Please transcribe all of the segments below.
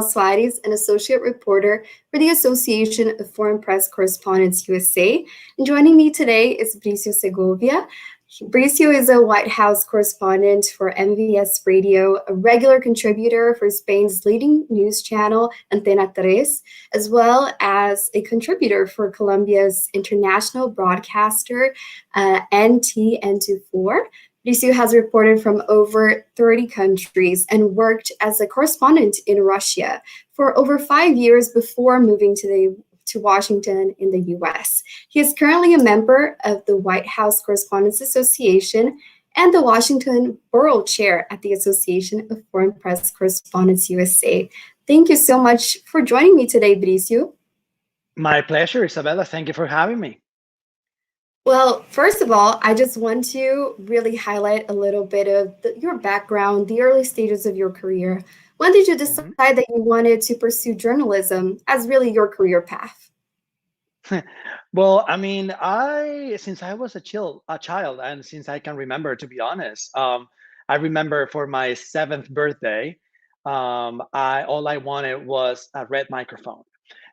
Suarez, an associate reporter for the Association of Foreign Press Correspondents USA. And joining me today is Bricio Segovia. Bricio is a White House correspondent for MVS Radio, a regular contributor for Spain's leading news channel, Antena, as well as a contributor for Colombia's international broadcaster, NTN24. Bricio has reported from over 30 countries and worked as a correspondent in Russia for over 5 years before moving to Washington in the US. He is currently a member of the White House Correspondents Association and the Washington Borough Chair at the Association of Foreign Press Correspondents USA. Thank you so much for joining me today, Bricio. My pleasure, Isabella. Thank you for having me. Well, first of all, I just want to really highlight a little bit of your background, the early stages of your career. When did you decide that you wanted to pursue journalism as really your career path? Well, I mean, since I was a child, and since I can remember, to be honest, I remember for my 7th birthday, all I wanted was a red microphone.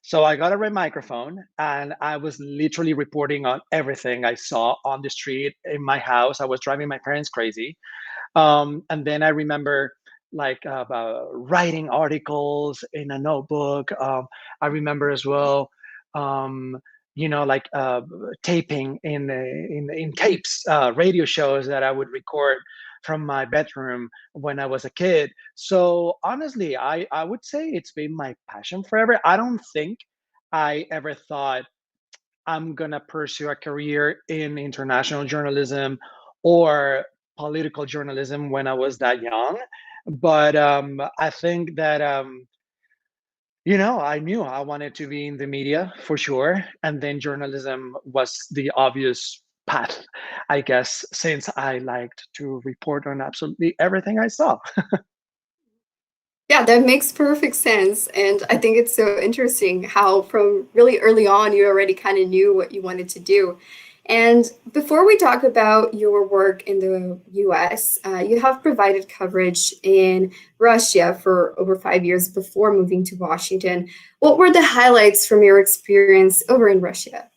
So I got a red microphone, and I was literally reporting on everything I saw on the street in my house. I was driving my parents crazy, and then I remember writing articles in a notebook. I remember as well, um, taping in tapes, radio shows that I would record from my bedroom when I was a kid. So honestly, I would say it's been my passion forever. I don't think I ever thought I'm gonna pursue a career in international journalism or political journalism when I was that young. But I think that I knew I wanted to be in the media for sure, and then journalism was the obvious path, I guess, since I liked to report on absolutely everything I saw. Yeah, that makes perfect sense. And I think it's so interesting how from really early on you already kind of knew what you wanted to do. And before we talk about your work in the US, you have provided coverage in Russia for over 5 years before moving to Washington. What were the highlights from your experience over in Russia?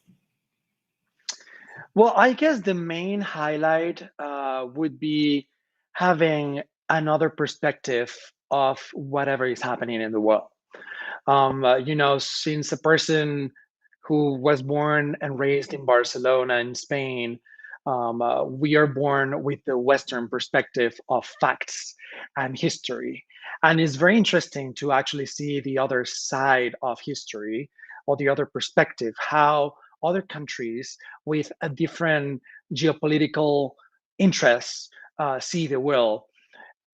Well, I guess the main highlight would be having another perspective of whatever is happening in the world. Since a person who was born and raised in Barcelona in Spain, we are born with the Western perspective of facts and history. And it's very interesting to actually see the other side of history or the other perspective, how other countries with a different geopolitical interests see the world.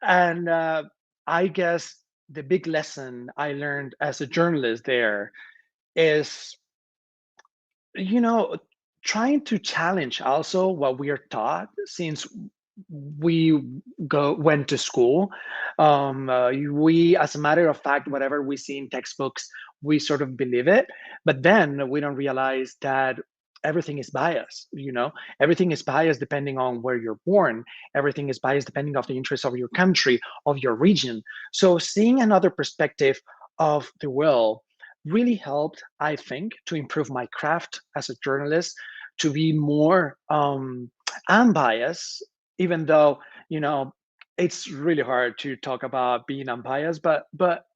And I guess the big lesson I learned as a journalist there is, you know, trying to challenge also what we are taught since we went to school. We, as a matter of fact, whatever we see in textbooks, we sort of believe it, but then we don't realize that everything is biased. Everything is biased depending on where you're born. Everything is biased depending on the interests of your country, of your region. So seeing another perspective of the world really helped, I think, to improve my craft as a journalist, to be more unbiased, even though it's really hard to talk about being unbiased, but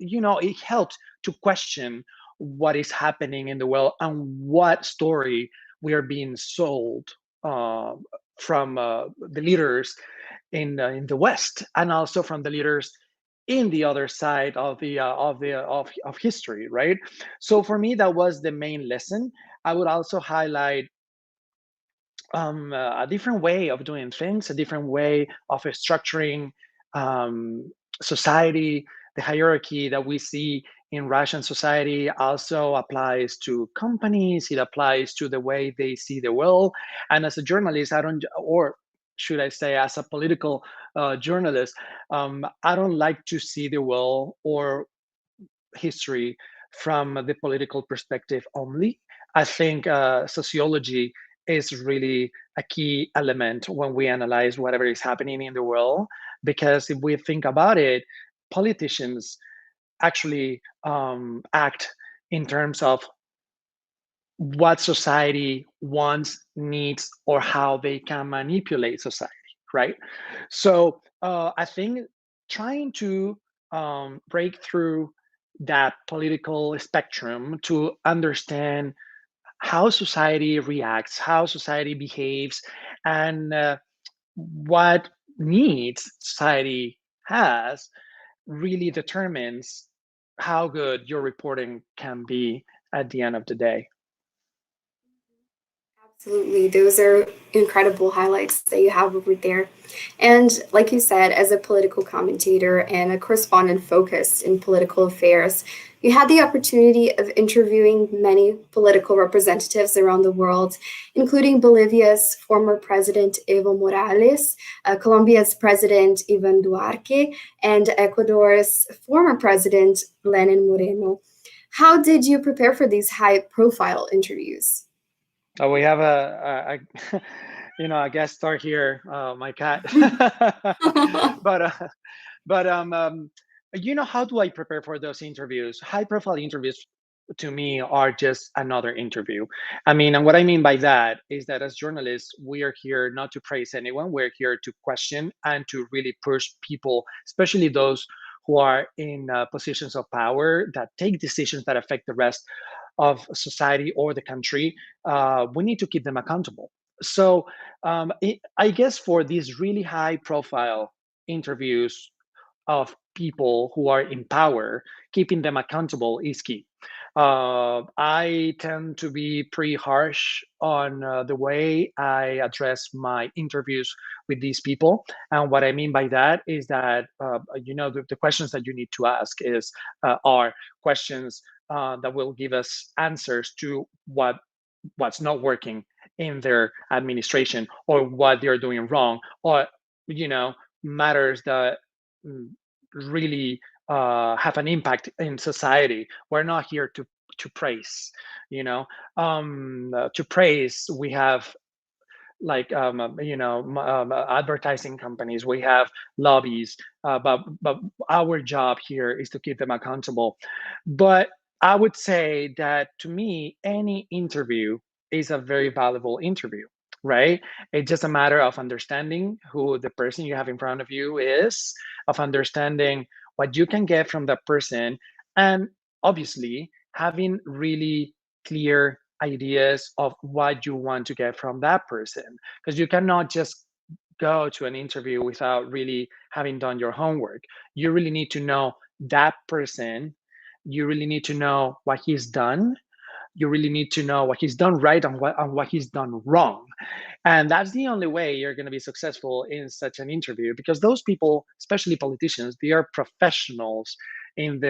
it helps to question what is happening in the world and what story we are being sold uh, from the leaders in the West, and also from the leaders in the other side of history, right? So for me, that was the main lesson. I would also highlight a different way of doing things, a different way of structuring um, society. The hierarchy that we see in Russian society also applies to companies. It applies to the way they see the world. And as a journalist, I don't, or should I say, as a political journalist, I don't like to see the world or history from the political perspective only. I think sociology is really a key element when we analyze whatever is happening in the world. Because if we think about it, politicians actually act in terms of what society wants, needs, or how they can manipulate society, right? So I think trying to break through that political spectrum to understand how society reacts, how society behaves, and what needs society has really determines how good your reporting can be at the end of the day. Absolutely. Those are incredible highlights that you have over there. And like you said, as a political commentator and a correspondent focused in political affairs, you had the opportunity of interviewing many political representatives around the world, including Bolivia's former president Evo Morales, Colombia's president Ivan Duarte, and Ecuador's former president Lenin Moreno. How did you prepare for these high profile interviews? We have a guest star here, my cat. but but how do I prepare for those interviews? High profile interviews to me are just another interview. I mean, and what I mean by that is that as journalists, we are here not to praise anyone. We're here to question and to really push people, especially those who are in positions of power that take decisions that affect the rest of society or the country. We need to keep them accountable. So I guess for these really high profile interviews of people who are in power, keeping them accountable is key. I tend to be pretty harsh on the way I address my interviews with these people. And what I mean by that is that, the questions that you need to ask are questions that will give us answers to what's not working in their administration or what they're doing wrong, or matters that mm, really have an impact in society. We're not here to praise, to praise. We have like advertising companies, we have lobbies, but our job here is to keep them accountable. But I would say that to me, any interview is a very valuable interview, right? It's just a matter of understanding who the person you have in front of you is, of understanding what you can get from that person, and obviously having really clear ideas of what you want to get from that person, because you cannot just go to an interview without really having done your homework. You really need to know that person. You really need to know what he's done. You really need to know what he's done right and what he's done wrong. And that's the only way you're going to be successful in such an interview, because those people, especially politicians, they are professionals in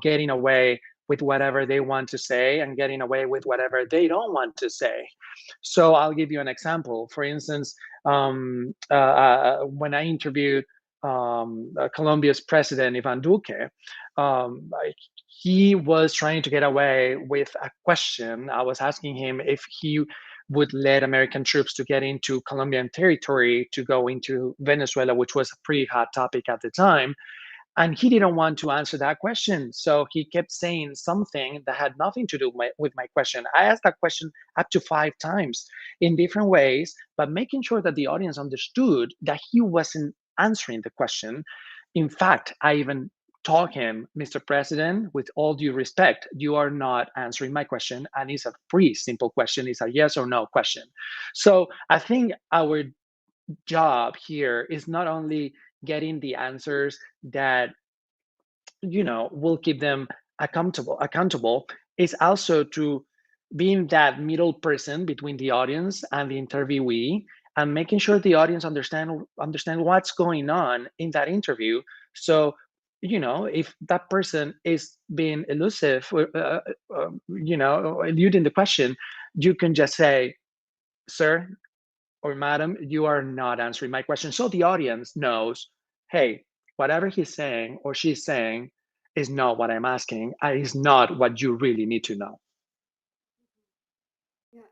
getting away with whatever they want to say and getting away with whatever they don't want to say. So I'll give you an example. For instance, when I interviewed Colombia's president Ivan Duque, he was trying to get away with a question. I was asking him if he would let American troops to get into Colombian territory to go into Venezuela, which was a pretty hot topic at the time. And he didn't want to answer that question. So he kept saying something that had nothing to do with my question. I asked that question up to 5 times in different ways, but making sure that the audience understood that he wasn't answering the question. In fact, I even told him, Mr. President, with all due respect, you are not answering my question. And it's a pretty simple question. It's a yes or no question. So I think our job here is not only getting the answers that will keep them accountable, is also to being that middle person between the audience and the interviewee, and making sure the audience understand what's going on in that interview. So if that person is being elusive, eluding the question, you can just say, sir or madam, you are not answering my question. So the audience knows, hey, whatever he's saying or she's saying is not what I'm asking, and is not what you really need to know.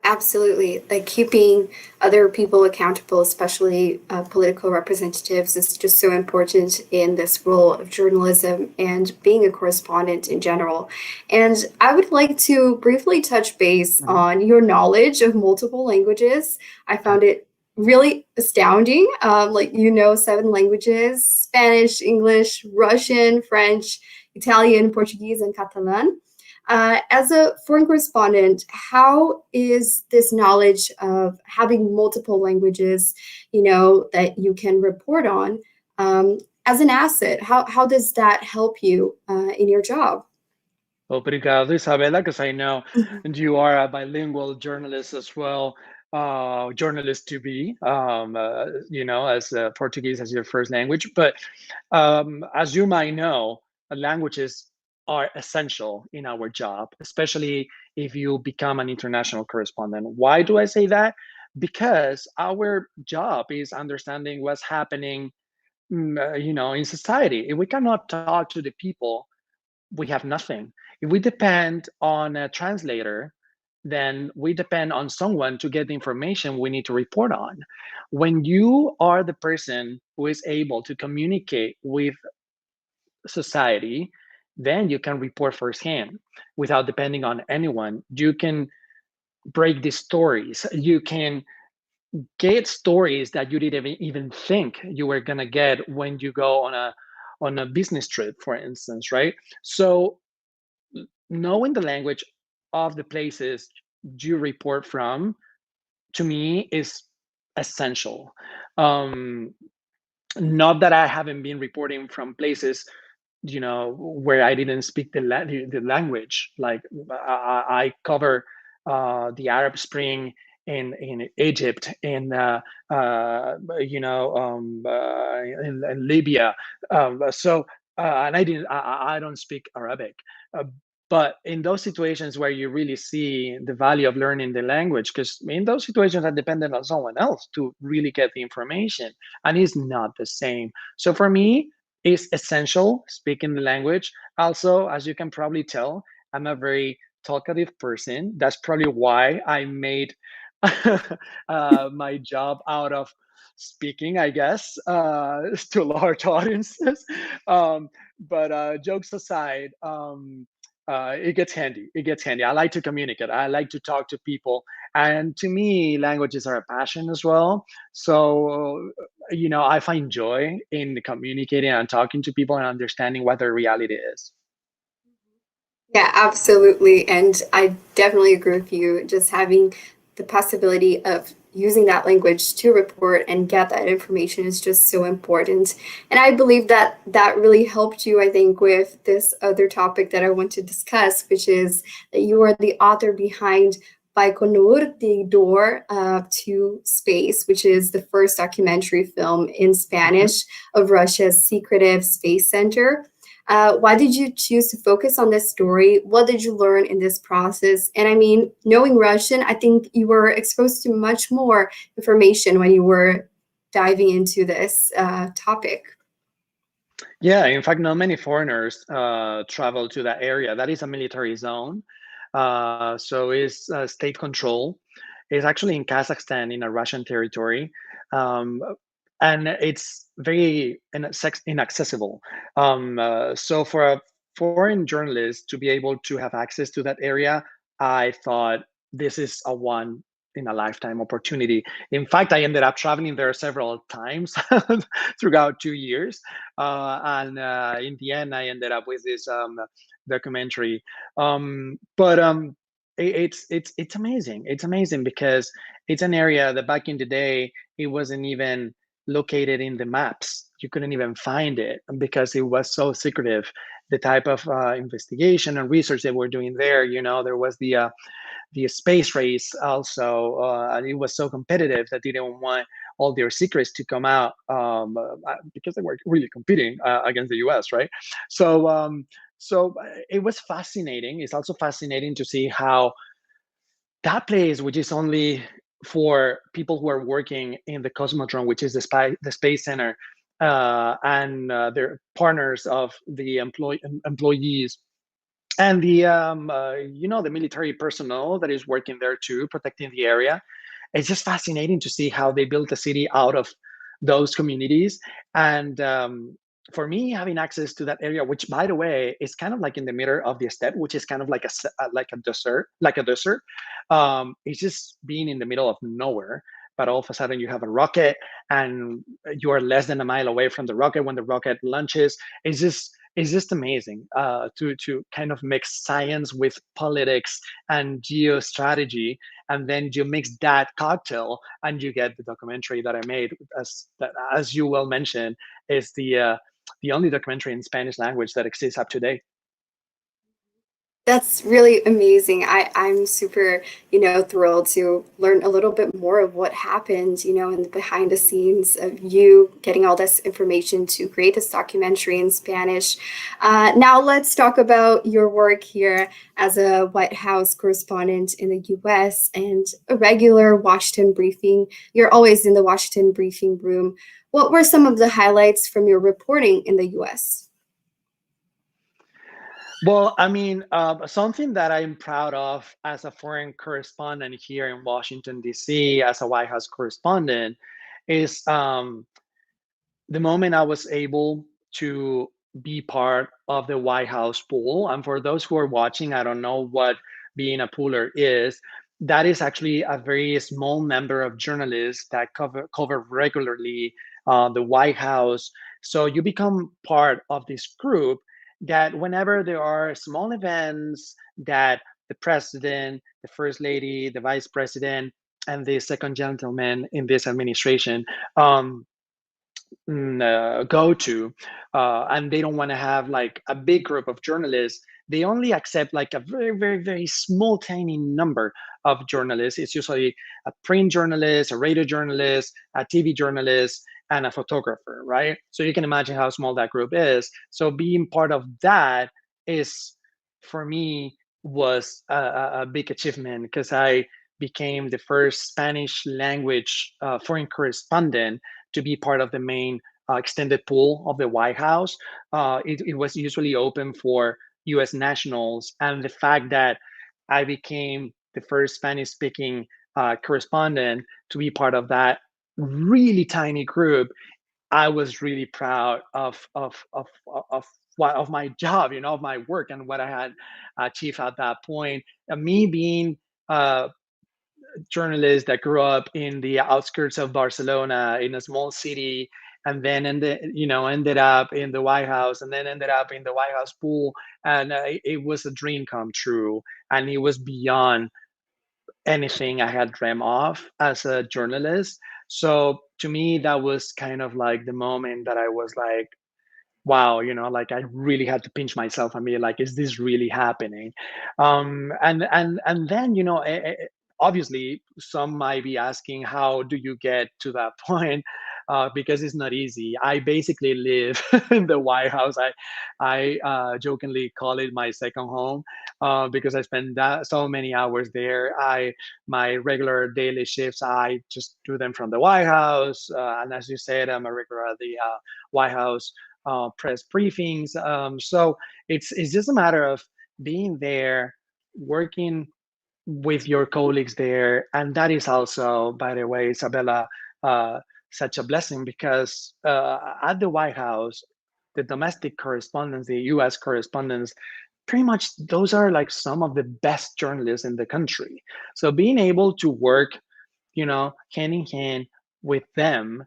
Absolutely. Like keeping other people accountable, especially political representatives, is just so important in this role of journalism and being a correspondent in general. And I would like to briefly touch base Mhm. on your knowledge of multiple languages. I found it really astounding. Like, you know, 7 languages: Spanish, English, Russian, French, Italian, Portuguese, and Catalan. As a foreign correspondent, how is this knowledge of having multiple languages, you know, that you can report on, as an asset? How does that help you in your job? Obrigado, Isabella, because I know Mhm. you are a bilingual journalist as well, journalist to be, as Portuguese as your first language. But as you might know, languages are essential in our job, especially if you become an international correspondent. Why do I say that? Because our job is understanding what's happening, in society. If we cannot talk to the people, we have nothing. If we depend on a translator, then we depend on someone to get the information we need to report on. When you are the person who is able to communicate with society, then you can report firsthand without depending on anyone. You can break the stories. You can get stories that you didn't even think you were gonna get when you go on a business trip, for instance, right? So knowing the language of the places you report from, to me, is essential. um, Not that I haven't been reporting from places, where I didn't speak the language. Like I cover the Arab Spring in Egypt, in Libya. And I don't speak Arabic. Uh, but in those situations where you really see the value of learning the language, because in those situations, I'm dependent on someone else to really get the information, and it's not the same. So for me, it's essential speaking the language. Also, as you can probably tell, I'm a very talkative person. That's probably why I made my job out of speaking, I guess, to large audiences. But jokes aside, it gets handy. It gets handy. I like to communicate. I like to talk to people. And to me, languages are a passion as well. So, I find joy in communicating and talking to people and understanding what their reality is. Yeah, absolutely. And I definitely agree with you. Just having the possibility of using that language to report and get that information is just so important. And I believe that that really helped you, I think, with this other topic that I want to discuss, which is that you are the author behind Baikonur, the Door to Space, which is the first documentary film in Mhm. Spanish of Russia's secretive space center. Why did you choose to focus on this story? What did you learn in this process? And I mean, knowing Russian, I think you were exposed to much more information when you were diving into this topic. Yeah, in fact, not many foreigners travel to that area. That is a military zone. So it's state control. It's actually in Kazakhstan, in a Russian territory. Um, and it's very inaccessible. So for a foreign journalist to be able to have access to that area, I thought this is a one in a lifetime opportunity. In fact, I ended up traveling there several times throughout 2 years, and in the end, I ended up with this documentary. But it's amazing. It's amazing because it's an area that back in the day it wasn't even located in the maps. You couldn't even find it because it was so secretive. The type of investigation and research they were doing there, there was the space race also, and it was so competitive that they didn't want all their secrets to come out, because they were really competing against the US, right? So it was fascinating. It's also fascinating to see how that place, which is only for people who are working in the Cosmodrome, which is the space center, and they're partners of the employees, and the military personnel that is working there too, protecting the area. It's just fascinating to see how they built the city out of those communities. And for me, having access to that area, which by the way is kind of like in the middle of the steppe, which is kind of like a desert. It's just being in the middle of nowhere, but all of a sudden you have a rocket, and you are less than a mile away from the rocket when the rocket launches. It's just amazing to kind of mix science with politics and geostrategy, and then you mix that cocktail and you get the documentary that I made. As you well mentioned, is the only documentary in Spanish language that exists up to date. That's really amazing. I'm super, thrilled to learn a little bit more of what happened, in the behind the scenes of you getting all this information to create this documentary in Spanish. Now let's talk about your work here as a White House correspondent in the US and a regular Washington briefing. You're always in the Washington briefing room. What were some of the highlights from your reporting in the US? Well, I mean, something that I'm proud of as a foreign correspondent here in Washington, D.C., as a White House correspondent, is the moment I was able to be part of the White House pool. And for those who are watching, I don't know what being a pooler is. That is actually a very small number of journalists that cover regularly the White House. So you become part of this group that whenever there are small events that the president, the first lady, the vice president, and the second gentleman in this administration go to, and they don't want to have like a big group of journalists. They only accept like a very, very, very small, tiny number of journalists. It's usually a print journalist, a radio journalist, a TV journalist, and a photographer, right? So you can imagine how small that group is. So being part of that is, for me, was a big achievement because I became the first Spanish language foreign correspondent to be part of the main extended pool of the White House. It was usually open for US nationals. And the fact that I became the first Spanish speaking correspondent to be part of that really tiny group, I was really proud of my job, of my work and what I had achieved at that point. And me being uh, journalist that grew up in the outskirts of Barcelona in a small city, and then ended up in the White House, and then ended up in the White House pool, and it was a dream come true, and it was beyond anything I had dreamt of as a journalist. So to me, that was kind of like the moment that I was like, wow, like I really had to pinch myself and be like, is this really happening? And then obviously some might be asking, how do you get to that point? Because it's not easy. I basically live in the White House. I jokingly call it my second home because I spend so many hours there. My regular daily shifts, I just do them from the White House, and as you said, I'm a regular at the White House press briefings. So it's just a matter of being there, working with your colleagues there, and that is also, by the way, Isabella, uh, such a blessing because at the White House, the domestic correspondents, the U.S. correspondents, pretty much those are like some of the best journalists in the country. So being able to work, hand in hand with them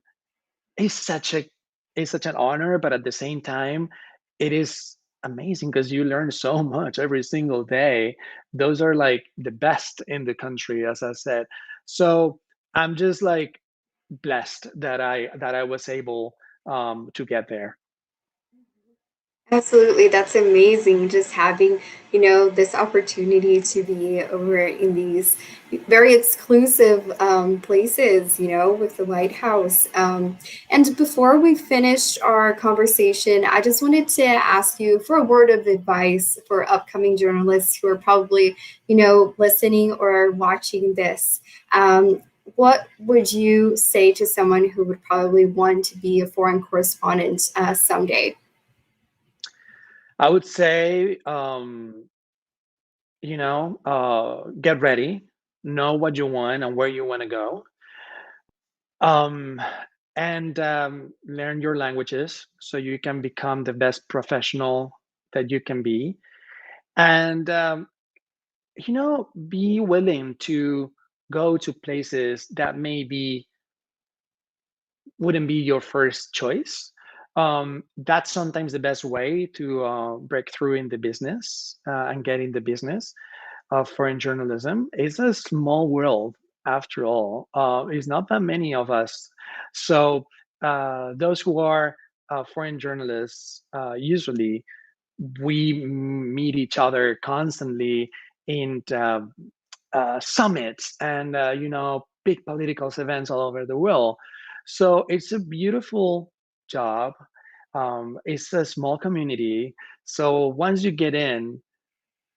is such an honor, but at the same time, it is amazing because you learn so much every single day. Those are like the best in the country, as I said. So I'm just like blessed that I was able to get there. Absolutely, that's amazing. Just having, this opportunity to be over in these very exclusive places, with the White House. And before we finish our conversation, I just wanted to ask you for a word of advice for upcoming journalists who are probably, listening or watching this. What would you say to someone who would probably want to be a foreign correspondent someday? I would say get ready, know what you want and where you want to go, um, and learn your languages so you can become the best professional that you can be. And, be willing to go to places that maybe wouldn't be your first choice. That's sometimes the best way to break through in the business and get in the business of foreign journalism. It's a small world after all. It's not that many of us. So those who are foreign journalists, usually we meet each other constantly in summits and big political events all over the world. So it's a beautiful job. It's a small community. So once you get in,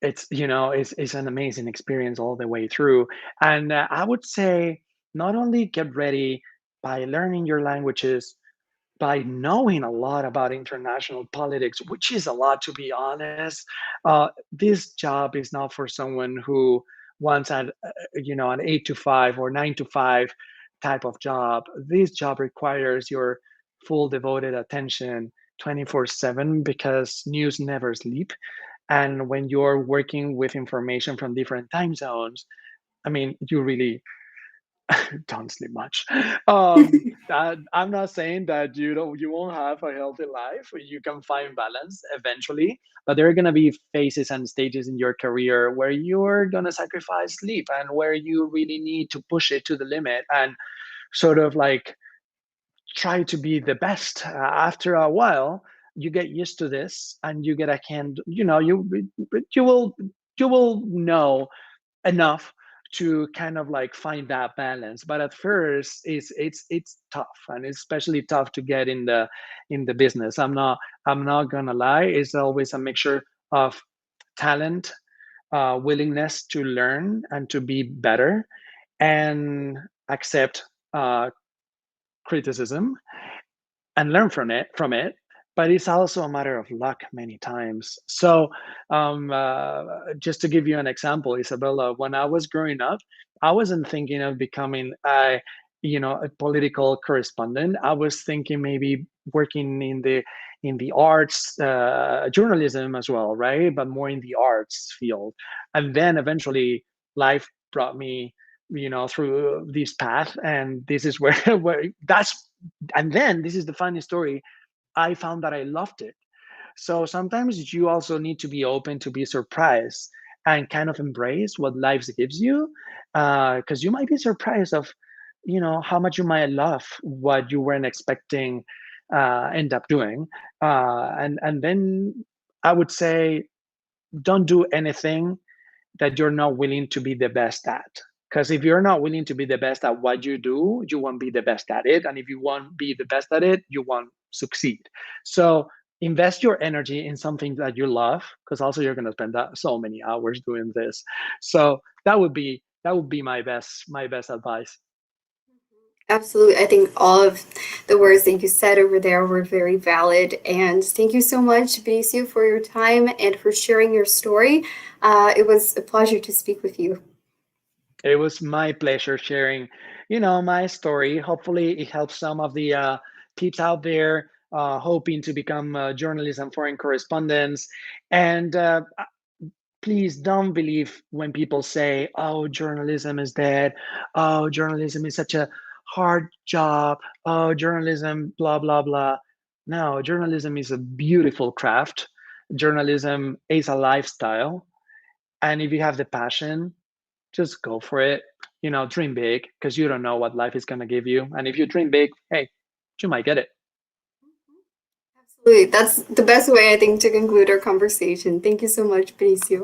it's an amazing experience all the way through. And I would say not only get ready by learning your languages, by knowing a lot about international politics, which is a lot to be honest. This job is not for someone who wants an 8 to 5 or 9 to 5 type of job. This job requires your full devoted attention 24/7 because news never sleep. And when you're working with information from different time zones, I mean, you really don't sleep much. I'm not saying that you won't have a healthy life. You can find balance eventually, but there are gonna be phases and stages in your career where you're gonna sacrifice sleep and where you really need to push it to the limit and sort of like try to be the best. After a while, you get used to this and you get a hand. You will know enough to kind of like find that balance, but at first it's tough, and it's especially tough to get in the business. I'm not gonna lie, it's always a mixture of talent, willingness to learn and to be better, and accept criticism and learn from it. But it's also a matter of luck many times. So just to give you an example, Isabella, when I was growing up, I wasn't thinking of becoming a political correspondent. I was thinking maybe working in the arts, journalism as well, right? But more in the arts field. And then eventually life brought me through this path, and this is where, where that's and then this is the funny story. I found that I loved it. So sometimes you also need to be open to be surprised and kind of embrace what life gives you, because you might be surprised of how much you might love what you weren't expecting, end up doing, and then I would say don't do anything that you're not willing to be the best at. Because if you're not willing to be the best at what you do, you won't be the best at it. And if you won't be the best at it, you won't succeed. So invest your energy in something that you love, because also you're going to spend so many hours doing this. So that would be my best advice. Absolutely. I think all of the words that you said over there were very valid. And thank you so much, Bricio, for your time and for sharing your story. It was a pleasure to speak with you. It was my pleasure sharing, my story. Hopefully, it helps some of the peeps out there hoping to become journalists and foreign correspondents. And please don't believe when people say, "Oh, journalism is dead. Oh, journalism is such a hard job. Oh, journalism, blah blah blah." No, journalism is a beautiful craft. Journalism is a lifestyle, and if you have the passion, just go for it. Dream big, because you don't know what life is going to give you. And if you dream big, hey, you might get it. Absolutely. That's the best way, I think, to conclude our conversation. Thank you so much, Bricio.